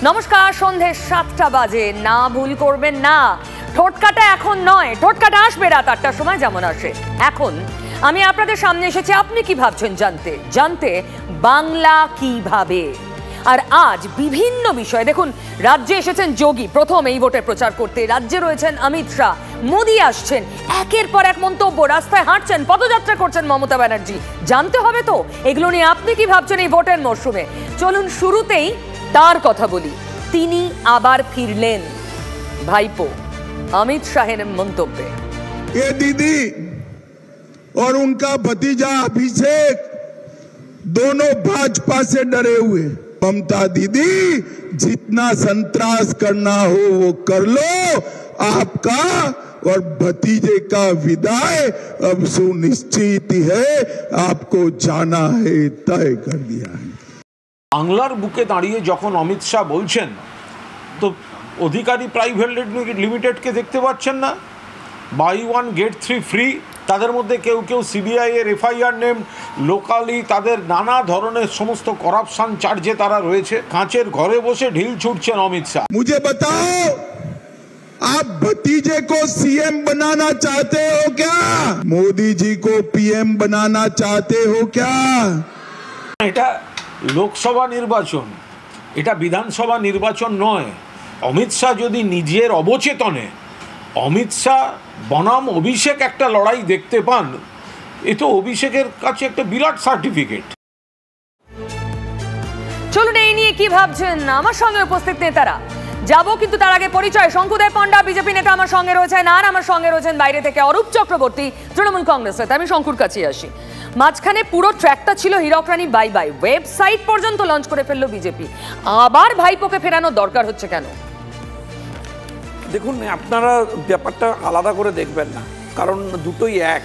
নমস্কার, সন্ধে 7টা বাজে। না ভুল করবেন না, ঠোটকাটা এখন নয়, ঠোটকাটা আসবে রাত 8টার সময় যেমন আসে। এখন আমি আপনাদের সামনে এসেছি আপনি কি ভাবছেন জানতে, জানতে বাংলা কিভাবে। আর আজ বিভিন্ন বিষয়ে দেখুন, রাজ্যে এসেছেন যোগী প্রথম এই ভোটের প্রচার করতে, রাজ্যে রয়েছেন অমিত শাহ, মোদী আসছেন, একের পর এক মন্তব্য, রাস্তায় হাঁটছেন, পদযাত্রা করছেন মমতা ব্যানার্জি। জানতে হবে তো এগুলো নিয়ে আপনি কি ভাবছেন এই ভোটের মরশুমে। চলুন শুরুতেই তার কথা বলি। তিনি আবার ফিরলেন ভাইপো अमित शाह ने मंतव्य। ये दीदी और उनका भतीजा अभिषेक दोनों भाजपा से डरे हुए। ममता दीदी जितना संतरास करना हो वो कर लो, आपका और भतीजे का विदाई अब सुनिश्चित है, आपको जाना है, तय कर दिया है। বাংলার বুকে দাঁড়িয়ে যখন অমিত শাহ বলছেন, তো অধিকারী প্রাইভেট লিমিটেডকে দেখতে পাচ্ছেন না? Buy one get 3 free. তাদের মধ্যে কেউ কেউ সিবিআই এর এফআইআর নেম, লোকালি তাদের নানা ধরনের সমস্ত করাপশন চার্জে তারা রয়েছে। কাঁচের ঘরে বসে ঢিল ছুটছেন অমিত শাহ। मुझे बताओ, आप भतीजे को सीएम बनाना चाहते हो क्या? मोदी जी को पीएम बनाना चाहते हो क्या? এটা লোকসভা নির্বাচন, এটা বিধানসভা নির্বাচন নয়। অমিত শাহ যদি নিজের অবচেতনে অমিত শাহ বনাম অভিষেক একটা লড়াই দেখতে পান, এ তো অভিষেকের কাছে একটা বিরাট সার্টিফিকেট। চলুন এই নিয়ে কি ভাবছেন আমার সঙ্গে উপস্থিত নেতারা যাবো, কিন্তু তার আগে পরিচয়। শঙ্কুদেব পণ্ডা বিজেপি নেতা আমার সঙ্গে রয়েছেন, আর আমার সঙ্গে রয়েছেন বাইরে থেকে অরূপ চক্রবর্তী তৃণমূল কংগ্রেস নেতা। আমি শঙ্কুর কাছে আসি। মাঝখানে পুরো ট্র্যাকটা ছিল হীরক রানী বাই বাই, ওয়েবসাইট পর্যন্ত লঞ্চ করে ফেললো বিজেপি। আবার ভাইপোকে ফেরানোর দরকার হচ্ছে কেন? দেখুন, আপনারা ব্যাপারটা আলাদা করে দেখবেন না, কারণ দুটোই এক।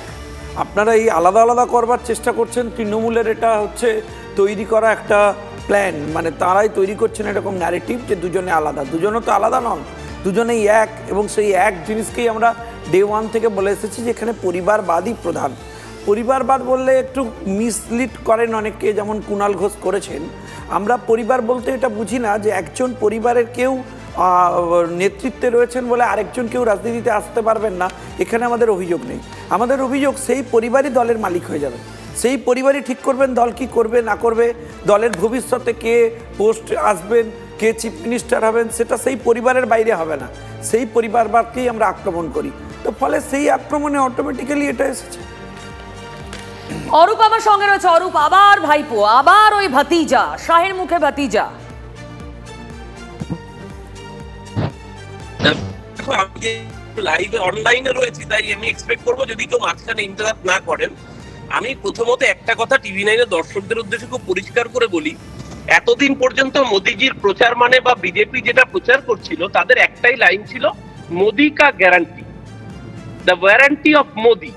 আপনারা এই আলাদা আলাদা করবার চেষ্টা করছেন। তৃণমূলের এটা হচ্ছে তৈরি করা একটা প্ল্যান, মানে তারাই তৈরি করছেন এরকম ন্যারেটিভ যে দুজনে আলাদা। দুজনও তো আলাদা নন, দুজনেই এক। এবং সেই এক জিনিসকেই আমরা ডে ওয়ান থেকে বলে এসেছি যে এখানে পরিবারবাদই প্রধান। পরিবারবাদ বললে একটু মিসলিড করেন অনেকে, যেমন কুণাল ঘোষ করেছেন। আমরা পরিবার বলতে এটা বুঝি না যে একজন পরিবারের কেউ নেতৃত্বে রয়েছেন বলে আরেকজন কেউ রাজনীতিতে আসতে পারবেন না, এখানে আমাদের অভিযোগ নেই। আমাদের অভিযোগ সেই পরিবারই দলের মালিক হয়ে যাবে, সেই পরিবারই ঠিক করবেন দল কি করবে না করবে, দলের ভবিষ্যতে কে পোস্ট আসবেন, কে চিফ মিনিস্টার হবেন, সেটা সেই পরিবারের বাইরে হবে না। সেই পরিবারবাদকেই আমরা আক্রমণ করি, তো ফলে সেই আক্রমণে অটোমেটিক্যালি এটা এসেছে। অরূপ আমার সঙ্গে রয়েছে। অরূপ, আবার ভাইপো, আবার ওই ভাতিজা, শাহের মুখে ভাতিজা। লাইভে অনলাইনে রয়েছে, তাই আমি এক্সপেক্ট করবো যদি কেউ মাঝখানে ইন্টারাপ্ট না করেন। আমি প্রথমত একটা কথা টিভি নাইনের দর্শকদের উদ্দেশ্যে খুব পরিষ্কার করে বলি, এতদিন পর্যন্ত মোদিজির প্রচার মানে বা বিজেপি যেটা প্রচার করছিল তাদের একটাই লাইন ছিল, মোদি কা guarantee, the warranty of Modi.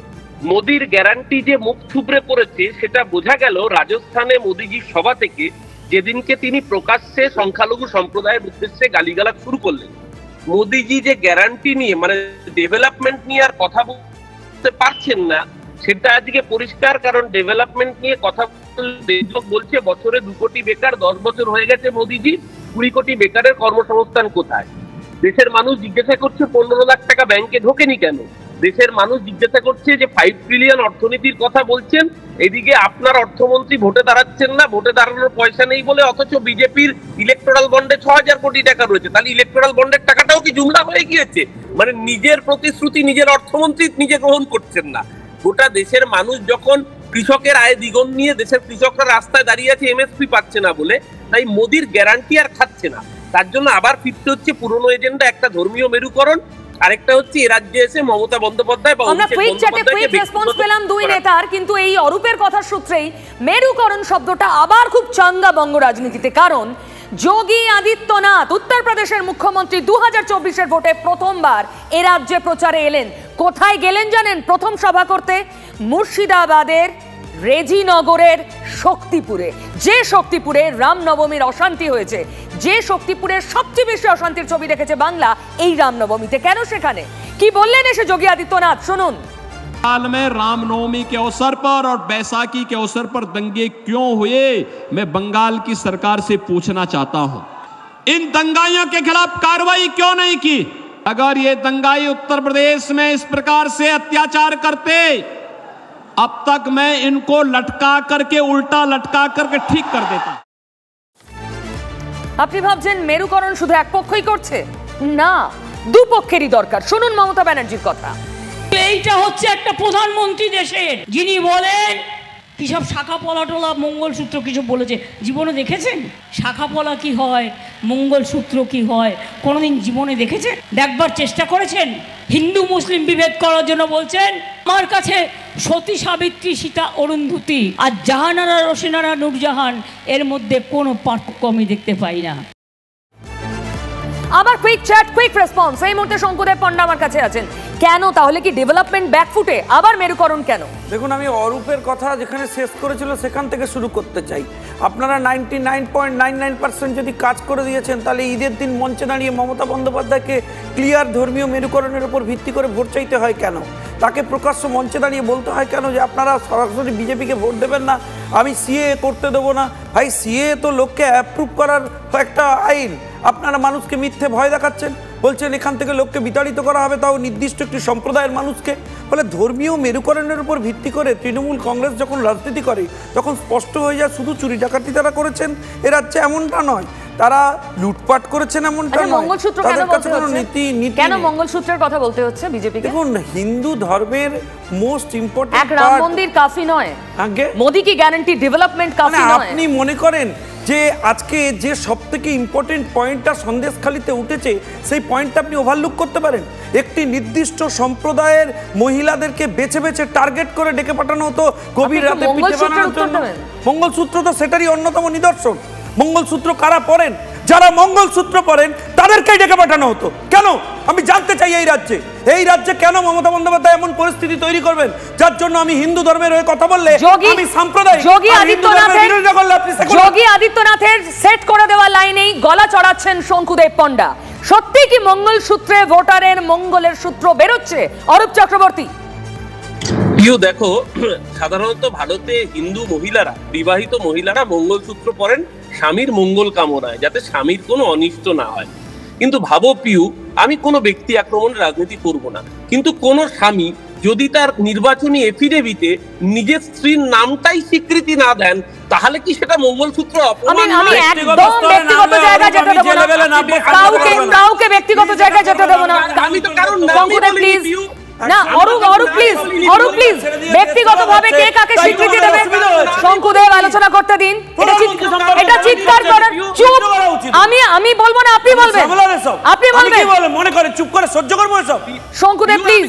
মোদির গ্যারান্টি যে মুখ থুবড়ে পড়েছে সেটা বোঝা গেল রাজস্থানে মোদিজির সভা থেকে, যেদিনকে তিনি প্রকাশ্যে সংখ্যালঘু সম্প্রদায়ের উদ্দেশ্যে গালিগালাজ শুরু করলেন। মোদিজি যে গ্যারান্টি নিয়ে মানে ডেভেলপমেন্ট নিয়ে আর কথা বলতে পারছেন না, সেটা আজকে পরিষ্কার। কারণ ডেভেলপমেন্ট নিয়ে কথা বলছে বছরে 2 কোটি বেকার, 10 বছর হয়ে গেছে মোদিজি, 20 কোটি বেকারের কর্মসংস্থান কোথায়? দেশের মানুষ জিজ্ঞাসা করছে 15 লাখ টাকা ব্যাংকে ঢোকেনি কেন? দেশের মানুষ জিজ্ঞাসা করছে যে 5 ট্রিলিয়ন অর্থনীতির কথা বলছেন, এদিকে আপনার অর্থমন্ত্রী ভোটে দাঁড়াচ্ছেন না, ভোটে দাঁড়ানোর পয়সা নেই বলে, অথচ বিজেপির ইলেকটোরাল বন্ডে 6000 কোটি টাকা রয়েছে। তাহলে ইলেকটোরাল বন্ডের টাকাটাও কি জুমলা হয়ে গিয়েছে? মানে নিজের প্রতিশ্রুতি নিজের অর্থমন্ত্রী নিজে গ্রহণ করছেন না। গোটা দেশের মানুষ যখন কৃষকের আয় দ্বিগুণ নিয়ে দেশের কৃষকরা রাস্তায় দাঁড়িয়ে আছে এমএসপি পাচ্ছে না বলে, তাই মোদির গ্যারান্টি আর খাচ্ছে না। তার জন্য আবার ফিরতে হচ্ছে পুরনো এজেন্ডা, একটা ধর্মীয় মেরুকরণ, আরেকটা হচ্ছে এ রাজ্যে এসে মমতা বন্দ্যোপাধ্যায় বা আমরা কুইক চ্যাটে কুইক রেসপন্স পেলাম দুই নেতার, কিন্তু এই অরূপের কথার সূত্রেই মেরুকরণ শব্দটা আবার খুব চাঙ্গা বঙ্গ রাজনীতিতে। কারণ যোগী আদিত্যনাথ উত্তরপ্রদেশের মুখ্যমন্ত্রী 2024-এর ভোটে প্রথমবার এ রাজ্যে প্রচারে এলেন। কোথায় গেলেন জানেন? প্রথম সভা করতে মুর্শিদাবাদের রেজিনগরের শক্তিপুরে। যে শক্তিপুরে রামনবমীর অশান্তি হয়েছে, যে শক্তিপুরের সবচেয়ে বেশি অশান্তির ছবি দেখেছে বাংলা এই রামনবমীতে। কেন সেখানে কি বললেন এসে যোগী আদিত্যনাথ, শুনুন। साल में रामनवमी के अवसर पर और बैसाखी के अवसर पर दंगे क्यों हुए, मैं बंगाल की सरकार से पूछना चाहता हूं। इन दंगाइयों के खिलाफ कार्रवाई क्यों नहीं की? अगर ये दंगाई उत्तर प्रदेश में इस प्रकार से अत्याचार करते, अब तक मैं इनको लटका करके, उल्टा लटका करके ठीक कर देता। আপনি ভাবছেন মেরুকরণ শুধু এক পক্ষই করছে? না, দুপক্ষেরই দরকার। শুনুন মমতা ব্যানার্জির কথা। এইটা হচ্ছে একটা প্রধানমন্ত্রী দেশের, যিনি বলেন কি সব শাখা পলাটোলা মঙ্গলসূত্র কিছু বলেছে, জীবনে দেখেছেন শাখা পলা কি হয়, মঙ্গলসূত্র কি হয়? কোনোদিন জীবনে দেখেছেন? দেখবার চেষ্টা করেছেন? হিন্দু মুসলিম বিভেদ করার জন্য বলছেন। আমার কাছে সতী সাবিত্রী সীতা অরুন্ধতী আর জাহানারা রোশনারা নূরজাহান এর মধ্যে কোনো পার্থক্য আমি দেখতে পাই না। আবার কুইক চ্যাট, কুইক রেসপন্স। এই মুহূর্তে শঙ্কুদেব পণ্ডা আমার কাছে আছেন। কেন তাহলে কি ডেভেলপমেন্ট ব্যাকফুটে? আবার মেরুকরণ কেন? দেখুন, আমি অরূপের কথা যেখানে শেষ করেছিল সেখান থেকে শুরু করতে চাই। আপনারা 99.99% যদি কাজ করে দিয়েছেন, তাহলে ঈদের দিন মঞ্চে দাঁড়িয়ে মমতা বন্দ্যোপাধ্যায়কে ক্লিয়ার ধর্মীয় মেরুকরণের উপর ভিত্তি করে ভোট চাইতে হয় কেন? তাকে প্রকাশ্য মঞ্চে দাঁড়িয়ে বলতে হয় কেন যে আপনারা সরাসরি বিজেপিকে ভোট দেবেন না, আমি সিএ করতে দেবো না? ভাই, সিএ তো লোককে অ্যাপ্রুভ করার একটা আইন। আপনারা মানুষকে মিথ্যে ভয় দেখাচ্ছেন, বলছেন এখান থেকে লোককে বিতাড়িত করা হবে, তাও নির্দিষ্ট একটি সম্প্রদায়ের মানুষকে। ফলে ধর্মীয় মেরুকরণের উপর ভিত্তি করে তৃণমূল কংগ্রেস যখন রাজনীতি করে, তখন স্পষ্ট হয়ে যায় শুধু চুরি ডাকাতি তারা করেছেন এ রাজ্যে এমনটা নয়, তারা লুটপাট করেছেন এমনটা নয়। মঙ্গলসূত্র কেন বলতে হচ্ছে? কেন মঙ্গলসূত্রের কথা বলতে হচ্ছে বিজেপিকে? দেখুন, হিন্দু ধর্মের মোস্ট ইম্পর্টেন্ট এক রাম মন্দির কাফি নয়। আগে মোদি কি গ্যারান্টি ডেভেলপমেন্ট কাফি নয়? আপনি মনে করেন যে আজকে যে সবথেকে ইম্পর্টেন্ট পয়েন্টটা সন্দেশখালিতে উঠেছে, সেই পয়েন্টটা আপনি ওভারলুক করতে পারেন? একটি নির্দিষ্ট সম্প্রদায়ের মহিলাদেরকে বেছে বেছে টার্গেট করে ডেকে পাঠানো হতো গভীর রাতে পিঠে বানানোর জন্য। মঙ্গলসূত্র তো সেটারই অন্যতম নিদর্শন। মঙ্গলসূত্র কারা পরেন? যারা মঙ্গলসূত্র পরেন তাদেরকেই ডেকে পাঠানো হতো। কেন? আমি জানতে চাই এই রাজ্যে কেন মমতা বন্দ্যোপাধ্যায় এমন পরিস্থিতি তৈরি করবেন যার জন্য আমি হিন্দু ধর্মের হয়ে কথা বললে আমি সাম্প্রদায়িক? যোগী আদিত্যনাথের সেট করে দেওয়া লাইনেই গলা চড়াচ্ছেন শঙ্কুদেব পণ্ডা। সত্যি কি মঙ্গলসূত্রে ভোটারের মঙ্গলের সূত্র বেরোচ্ছে? অরূপ চক্রবর্তী। দেখো, সাধারণত ভারতে হিন্দু মহিলারা, বিবাহিত মহিলারা মঙ্গলসূত্র পরেন স্বামীর মঙ্গল কামনায়, যাতে স্বামীর কোনো অনিষ্ট না হয়। কিন্তু ভাবো পিউ, আমি কোনো ব্যক্তি আক্রমণের রাজনীতি করব না, কিন্তু কোন স্বামী যদি তার নির্বাচনী এফিডেভিটে নিজের স্ত্রীর নামটাই স্বীকৃতি না দেন, তাহলে কি সেটা মঙ্গলসূত্র অপমান? আমি একদম ব্যক্তিগত জায়গায় যেতে দেব না, কাউকে ব্যক্তিগত জায়গায় যেতে দেব না। আমি তো কারণ নামই বলিনি পিউ। না, অরূপ প্লিজ, ব্যক্তিগতভাবে কে কাকে স্বীকৃতি দেবে শঙ্কুদেব আলোচনা করতে দিন। এটা চিৎকার করার চুপ। আমি বলবো না, আপনি বলবেন। মনে করে চুপ করে সহ্য করবো এসব? শঙ্কুদেব প্লিজ।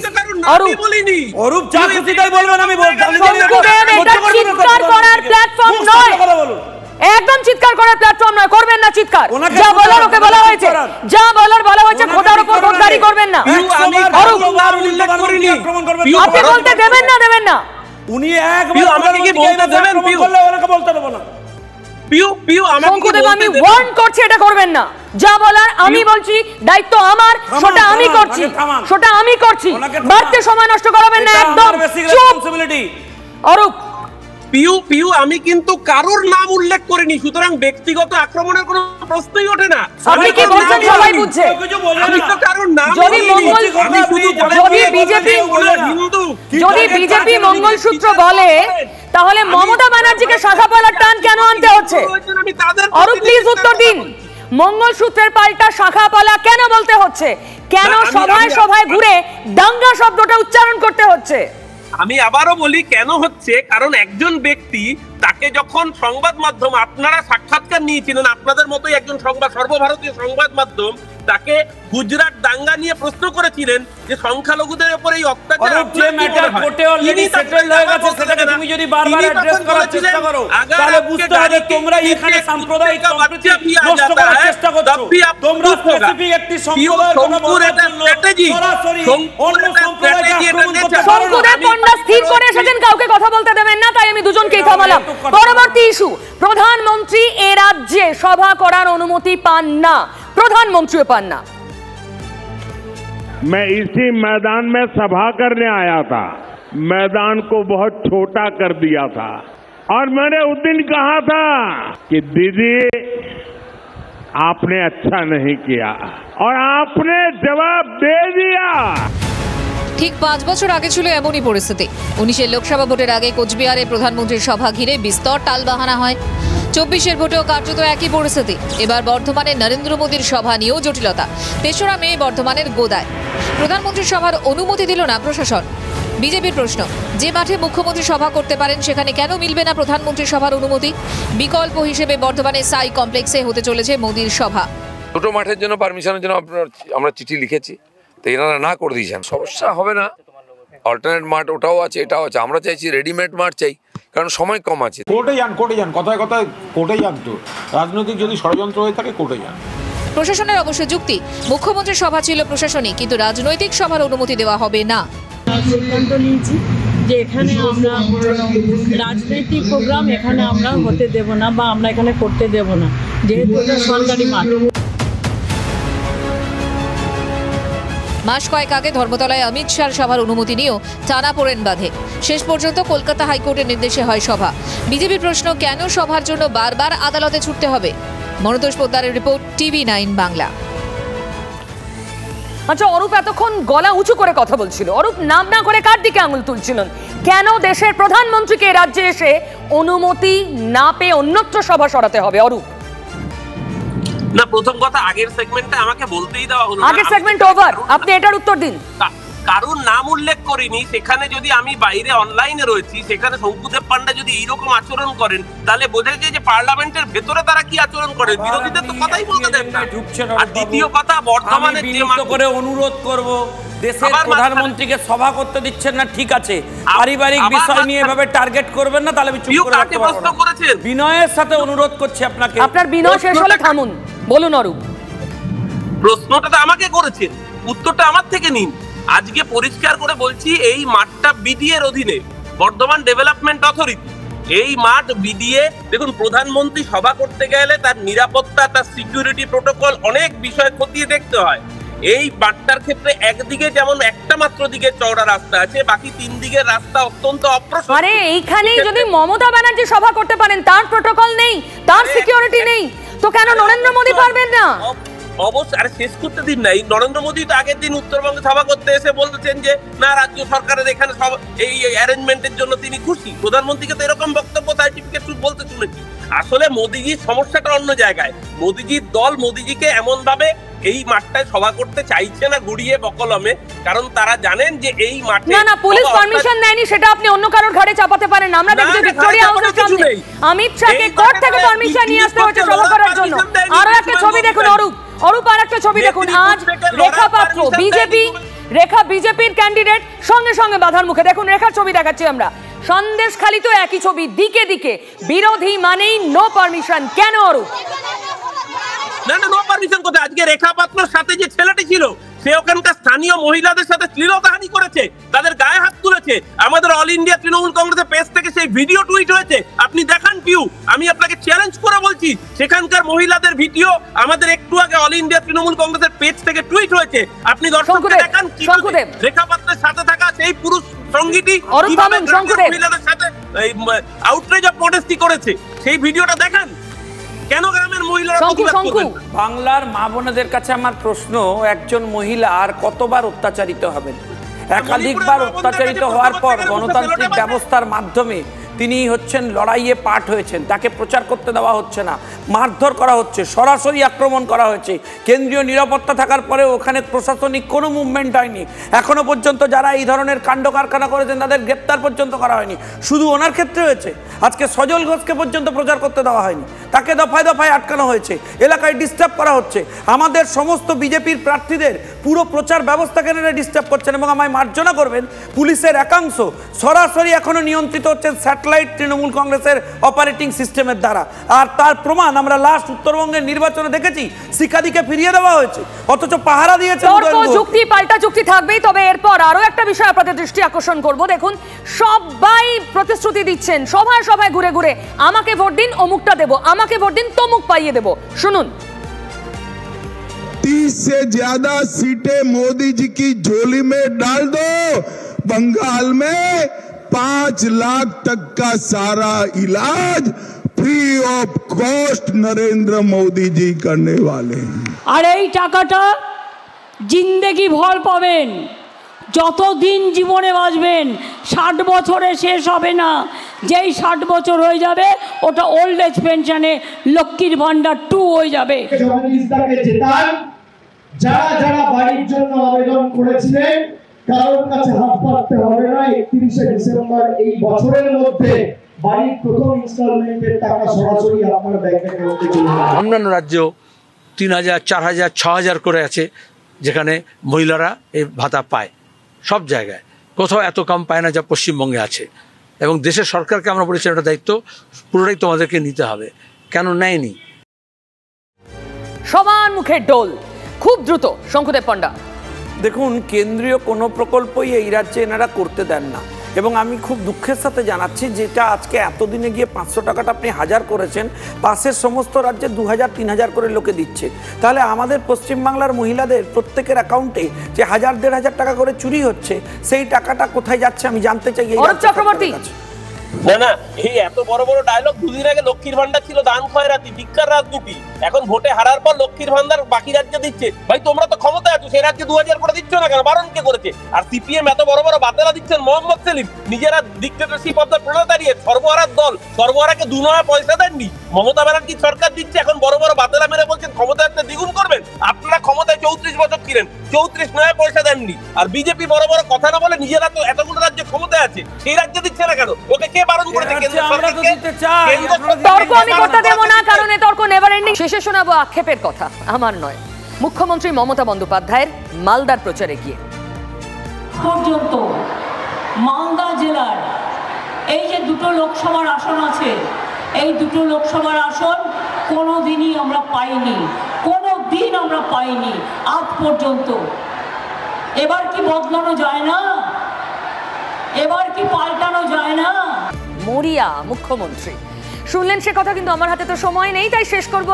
অরূপ যা খুশি তাই বলবেন, আমি শঙ্কুদেব, এটা চিৎকার করার প্ল্যাটফর্ম নয়, একদম চিৎকার করার প্ল্যাটফর্ম নয়। করবেন না চিৎকার। যা বলার ওকে বলা হয়েছে, যা বলার বলা হয়েছে। খোদার উপর খোদারি করবেন না। আপনি বলতে দেবেন না। উনি একবার আমাকে কি বলতে দেবেন? পিউ ওনাকে বলতে দেব না। পিউ শঙ্কুদেব, আমি ওয়ার্ন করছি, এটা করবেন না। যা বলার আমি বলছি, দায়িত্ব আমার, সেটা আমি করছি। বাড়তে সময় নষ্ট করাবেন না, একদম চুপ। অরূপ। পিউ আমি কিন্তু কারোর নাম উল্লেখ করিনি, সুতরাং ব্যক্তিগত আক্রমণের কোনো প্রশ্নই ওঠে না। আপনি কি বলছেন সবাই বুঝছে? আমি তো কারোর নাম যদি বিজেপি মঙ্গলসূত্র বলে, তাহলে মমতা ব্যানার্জিকে শাখাপালার টান কেন আনতে হচ্ছে? অরূপ প্লিজ উত্তর দিন। মঙ্গলসূত্রের পাল্টা শাখাপালা কেন বলতে হচ্ছে? কেন সভায় ঘুরে দাঙ্গা শব্দটা উচ্চারণ করতে হচ্ছে? আমি আবারও বলি কেন হচ্ছে, কারণ একজন ব্যক্তি, তাকে যখন সংবাদ মাধ্যম, আপনারা সাক্ষাৎকার নিয়েছিলেন, আপনাদের মতোই একজন সর্বভারতীয় সংবাদ মাধ্যম তাকে গুজরাট দাঙ্গা নিয়ে প্রশ্ন করেছিলেন যে সংখ্যালঘুদের উপর এই অত্যাচার তুমি যদি বারবার অ্যাড্রেস করার চেষ্টা করো, তাহলে বুঝতে হবে তোমরা এখানে সাম্প্রদায়িক সম্প্রীতি নষ্ট করার চেষ্টা করছো। তোমরা স্পেসিফিক একটি সম্প্রদায়ের কথা বলার জন্য সরাসরি অন্য সম্প্রদায়কে আক্রমণ করতে পারো না। শঙ্কুদেব পণ্ডা স্থির করে এসেছেন কাউকে কথা বলতে দেবেন না, তাই আমি দুজনকেই থামালাম। পরবর্তী ইস্যু, প্রধানমন্ত্রী এ রাজ্যে সভা করার অনুমতি পান না, প্রধানমন্ত্রীও পান না। मैं इसी मैदान में सभा करने आया था, मैदान को बहुत छोटा कर दिया था और मैंने उस दिन कहा था कि दीदी आपने अच्छा नहीं किया और आपने जवाब दे दिया। ঠিক 5 বছর আগে ছিল এমনই পরিস্থিতি। 19-এর লোকসভা ভোটের আগে কোচবিহারে প্রধানমন্ত্রীর সভা ঘিরে বিস্তর টালবাহানা হয়। 24-এর ভোটেও কার্যত একই পরিস্থিতি। এবার বর্ধমানে নরেন্দ্র মোদীর সভা নিয়েও জটিলতা। 3রা মে বর্ধমানের গোদায় প্রধানমন্ত্রীর সভার অনুমতি দিল না প্রশাসন। বিজেপির প্রশ্ন, যে মাঠে মুখ্যমন্ত্রী সভা করতে পারেন সেখানে কেন মিলবে না প্রধানমন্ত্রীর সভার অনুমতি? বিকল্প হিসেবে বর্ধমানে সাই কমপ্লেক্সে হতে চলেছে মোদীর সভা। ছোট মাঠের জন্য পারমিশনের জন্য আমরা চিঠি লিখেছি, তো এনারা না করে দিয়েছেন। সমস্যা হবে না, অল্টারনেট মাঠ ওটাও আছে এটাও আছে। আমরা চাইছি রেডিমেড মাঠ চাই, কারণ সময় কম আছে। কোর্টে যান, কথায় কথায় কোর্টে যান। তো রাজনৈতিক যদি ষড়যন্ত্র হয়ে থাকে কোর্টে যান। প্রশাসনের অবশ্য যুক্তি, মুখ্যমন্ত্রীর সভা ছিল প্রশাসনিক, কিন্তু রাজনৈতিক সভার অনুমতি দেওয়া হবে না। সিদ্ধান্ত নিয়েছি যে এখানে আমরা রাজনৈতিক প্রোগ্রাম এখানে আমরা হতে দেব না, বা আমরা এখানে করতে দেব না, যেহেতু এটা সরকারি মাঠ। মাস কয়েক আগে ধর্মতলায় অমিত শাহর সভার অনুমতি নিয়েও টানাপোড়েন বাঁধে। শেষ পর্যন্ত কলকাতা হাইকোর্টের নির্দেশে হয় সভা। বিজেপির প্রশ্ন, কেন সভার জন্য বারবার আদালতে ছুটতে হবে? মনোতোষ পোদ্দারের রিপোর্ট, TV9 বাংলা। আচ্ছা, অরূপ এতক্ষণ গলা উঁচু করে কথা বলছিল। অরূপ নাম না করে কার দিকে আঙুল তুলছিলেন? কেন দেশের প্রধানমন্ত্রীকে রাজ্যে এসে অনুমতি না পেয়ে অন্যত্র সভা সরাতে হবে? অরূপ, না, প্রথম কথা আগের সেগমেন্টে আমাকে বলতেই দেওয়া হলো। আগের সেগমেন্ট ওভার, আপনি এটার উত্তর দিন। কারণ নাম উল্লেখ করিনি, সেখানে যদি আমি বাইরে অনলাইনে রয়েছি, সেখানে শঙ্কুদেব পান্ডা যদি এইরকম আচরণ করেন, তাহলে বোঝা যায় যে পার্লামেন্টের ভেতরে তারা কি আচরণ করে। বিরোধীদের তো কথাই বলতে দেন না। আর দ্বিতীয় কথা, বর্তমানে যে করে অনুরোধ করব, দেশের প্রধানমন্ত্রীকে সভা করতে দিচ্ছেন না, ঠিক আছে, পারিবারিক বিষয় নিয়ে এভাবে টার্গেট করবেন না, তাহলে আমি চুপ করে থাকতে পারবো না। বিনয়ের সাথে অনুরোধ করছি আপনাকে। আপনার বিনয় শেষ হলে থামুন, বলুন অরূপ। প্রশ্নটা তো আমাকে করেছেন, উত্তরটা আমার থেকে নিন। আজকে পরিষ্কার করে বলছি, এই মাঠটা বিডিএর অধীনে, বর্ধমান ডেভেলপমেন্ট অথরিটি। এই মাঠ বিডিএ। দেখুন, প্রধানমন্ত্রী সভা করতে গেলে তার নিরাপত্তা, তার সিকিউরিটি প্রোটোকল, অনেক বিষয় খতিয়ে দেখতে হয়। এই মাঠটার ক্ষেত্রে একদিকে যেমন একটা মাত্র দিকে চওড়া রাস্তা আছে, বাকি 3 দিকের রাস্তা অত্যন্ত অপ্রশস্ত। আরে এইখানেই যদি মমতা ব্যানার্জি সভা করতে পারেন, তার প্রোটোকল নেই, তার সিকিউরিটি নেই, তো কেন নরেন্দ্র মোদী পারবেন না? অবশ্যই। আরে শেষ করতে দিন না। এই নরেন্দ্র মোদী তো আগের দিন উত্তরবঙ্গে সভা করতে এসে বলছেন যে না, রাজ্য সরকারের এখানে এই অ্যারেঞ্জমেন্টের জন্য তিনি খুশি। প্রধানমন্ত্রীকে তো এরকম বক্তব্য সার্টিফিকেট বলতে শুনেছি। আসলে মোদীজির সমস্যাটা অন্য জায়গায়। মোদীজির দল মোদীজিকে এমন ভাবে এই মাঠটায় সভা করতে চাইছে না ঘুরিয়ে বকলমে, কারণ তারা জানেন যে এই মাঠে না পুলিশ পারমিশন দেয়নি, সেটা আপনি অন্য কারোর ঘাড়ে চাপাতে পারেন। আমরা দেখি ভিক্টোরিয়া হাউসের সামনে অমিত শাহকে কোর্ট থেকে পারমিশন নিয়ে আসতে হচ্ছে সভা করার জন্য। আরো একটা ছবি দেখুন অরূপ, আর একটা ছবি দেখুন। আজ রেখা পাত্র, বিজেপির ক্যান্ডিডেট, সঙ্গে সঙ্গে বাধার মুখে। দেখুন রেখার ছবি দেখাচ্ছি আমরা। সন্দেশখালী তো একই ছবি, দিকে দিকে বিরোধী মানেই নো পারমিশন। কেন অরূপ? না, নো পারমিশন কোথায়? আজকে রেখা পাত্রর সাথে যে ছেলেটি ছিল, সে ওখানকার স্থানীয় মহিলাদের সাথে শ্লীলতাহানি করেছে, তাদের গায়ে হাত তুলেছে। আমাদের অল ইন্ডিয়া তৃণমূল কংগ্রেসের পেজ থেকে সেই ভিডিও টুইট হয়েছে, আপনি দেখান পিউ। আমি আপনাকে চ্যালেঞ্জ করে বলছি, সেখানকার মহিলাদের ভিডিও আমাদের একটু আগে অল ইন্ডিয়া তৃণমূল কংগ্রেসের পেজ থেকে টুইট হয়েছে। আপনি দর্শকদের দেখান রেখা পাত্রের সাথে থাকা সেই পুরুষ সঙ্গীটি মহিলাদের সাথে আউটরেজ অফ মডেস্টি করেছে, সেই ভিডিওটা দেখান। কেন গ্রামের মহিলারা? বাংলার মা বোনেদের কাছে আমার প্রশ্ন, একজন মহিলা আর কতবার অত্যাচারিত হবেন? একাধিকবার অত্যাচারিত হওয়ার পর গণতান্ত্রিক ব্যবস্থার মাধ্যমে তিনি হচ্ছেন লড়াইয়ে পাঠ হয়েছেন, তাকে প্রচার করতে দেওয়া হচ্ছে না, মারধর করা হচ্ছে, সরাসরি আক্রমণ করা হয়েছে। কেন্দ্রীয় নিরাপত্তা থাকার পরে ওখানে প্রশাসনিক কোনো মুভমেন্ট হয়নি। এখনো পর্যন্ত যারা এই ধরনের কাণ্ড কারখানা করেছেন তাদের গ্রেপ্তার পর্যন্ত করা হয়নি। শুধু ওনার ক্ষেত্রে হয়েছে, আজকে সজল ঘোষকে পর্যন্ত প্রচার করতে দেওয়া হয়নি, তাকে দফায় দফায় আটকানো হয়েছে, এলাকায় ডিস্টার্ব করা হচ্ছে। আমাদের সমস্ত বিজেপির প্রার্থীদের পুরো প্রচার ব্যবস্থাকে এরা ডিস্টার্ব করছেন এবং আমায় মার্জনা করবেন, পুলিশের একাংশ সরাসরি এখনো নিয়ন্ত্রিত হচ্ছেন স্যাটেলাইট তৃণমূল কংগ্রেসের অপারেটিং সিস্টেমের দ্বারা। আর তার প্রমাণ আমরা লাস্ট উত্তরবঙ্গের নির্বাচনে দেখেছি, শিকাদিকে ফিরিয়ে দেওয়া হয়েছে, অথচ পাহারা দিয়েছে। যুক্তি পাল্টা যুক্তি থাকবেই। তবে এরপর আরো একটা বিষয় আপনাদের দৃষ্টি আকর্ষণ করব। দেখুন, সবাই প্রতিশ্রুতি দিচ্ছেন সভায় সভায় ঘুরে ঘুরে, আমাকে ভোট দিন, অমুকটা দেবো, আমাকে ভোট দিন, তমুক পাইয়ে দেবো। শুনুন। 30 से ज्यादा सीटें मोदी जी की झोली में डाल दो, बंगाल में 5 लाख तक का सारा इलाज free of cost Narendra Modi ji करने वाले हैं। আর এই টাকাটা জিন্দেগি ভর পাবেন, যতদিন জীবনে বাঁচবেন। 60 বছরে শেষ হবে না, যেই 60 বছর হয়ে যাবে ওটা ওল্ড এজ পেনশনে লক্ষ্মীর ভান্ডার 2 হয়ে যাবে। যারা যারা বাড়ির জন্য আবেদন করেছিলেন কারোর কাছে হাত পাততে হবে না। 31শে ডিসেম্বর এই বছরের মধ্যে বাড়ির প্রথম ইনস্টলমেন্টের টাকা সরাসরি আপনার ব্যাংক অ্যাকাউন্টে চলে যাবে। অন্যান্য রাজ্যেও 3000, 4000, 6000 করে আছে, যেখানে মহিলারা এই ভাতা পায়। সব জায়গায় কোথাও এত কম পায় না যা পশ্চিমবঙ্গে আছে। এবং দেশের সরকারকে আমরা বলেছি একটা দায়িত্ব পুরোটাই তোমাদেরকে নিতে হবে, কেন নেয়নি। সমান মুখের ডোল, খুব দ্রুত। শঙ্কুদেব পণ্ডা, দেখুন, কেন্দ্রীয় কোনো প্রকল্পই এই রাজ্যে এনারা করতে দেন না। এবং আমি খুব দুঃখের সাথে জানাচ্ছি, যেটা আজকে এতদিনে গিয়ে 500 টাকাটা আপনি 1000 করেছেন, পাশের সমস্ত রাজ্যে 2000, 3000 করে লোকে দিচ্ছে। তাহলে আমাদের পশ্চিমবাংলার মহিলাদের প্রত্যেকের অ্যাকাউন্টে যে 1000, 1500 টাকা করে চুরি হচ্ছে, সেই টাকাটা কোথায় যাচ্ছে আমি জানতে চাই। চক্রবর্তী, না না, এই এত বড় বড় ডায়লগ। দুদিন আগে লক্ষ্মীর ভান্ডার ছিল দান খয়রাতি, ভিক্ষার রাজনীতি। এখন ভোটে হারার পর লক্ষ্মীর ভান্ডার বাকি রাজ্যে দিচ্ছে। ভাই তোমরা তো ক্ষমতায় আছো, সেই রাজ্যে 2000 করে দিচ্ছ না কেন? বারণ কে করেছে? আর সিপিএম এত বড় বড় বাতেলা দিচ্ছেন, মোহাম্মদ সেলিম নিজেরা ডিক্টেটরশিপ অফ দ্য প্রোলেটারিয়েট, সর্বহারার দল, সর্বহারাকে 2 নয়া পয়সা দেননি। মমতা ব্যানার্জি সরকার দিচ্ছে, এখন বড় বড় বাতেলা মেরে বলছেন ক্ষমতা একটা দ্বিগুণ করবেন। আপনারা ক্ষমতায় 34 বছর ছিলেন, 34 নয়া পয়সা দেননি। আর বিজেপি বড় বড় কথা না বলে নিজেরা তো এতগুলো রাজ্যে ক্ষমতায় আছে, সেই রাজ্যে দিচ্ছে না কেন? ওকে কে বারণ করেছে? তর্ক আমি করতে দেব না, কারণ এ তর্ক নেভার এন্ডিং। শেষে শোনাবো আক্ষেপের কথা, আমার নয়, মুখ্যমন্ত্রী মমতা বন্দ্যোপাধ্যায়ের মালদার প্রচারে গিয়ে। পর্যন্ত মালদা জেলার এই যে 2টো লোকসভার আসন আছে, এই 2টো লোকসভার আসন কোনোদিনই আমরা পাইনি, কোনোদিন আমরা পাইনি আজ পর্যন্ত। এবার কি বদলানো যায় না? এবার কি পাল্টানো যায় না? মরিয়া মুখ্যমন্ত্রী, শুনলেন সে কথা, কিন্তু আমার হাতে তো সময় নেই, তাই শেষ করবো।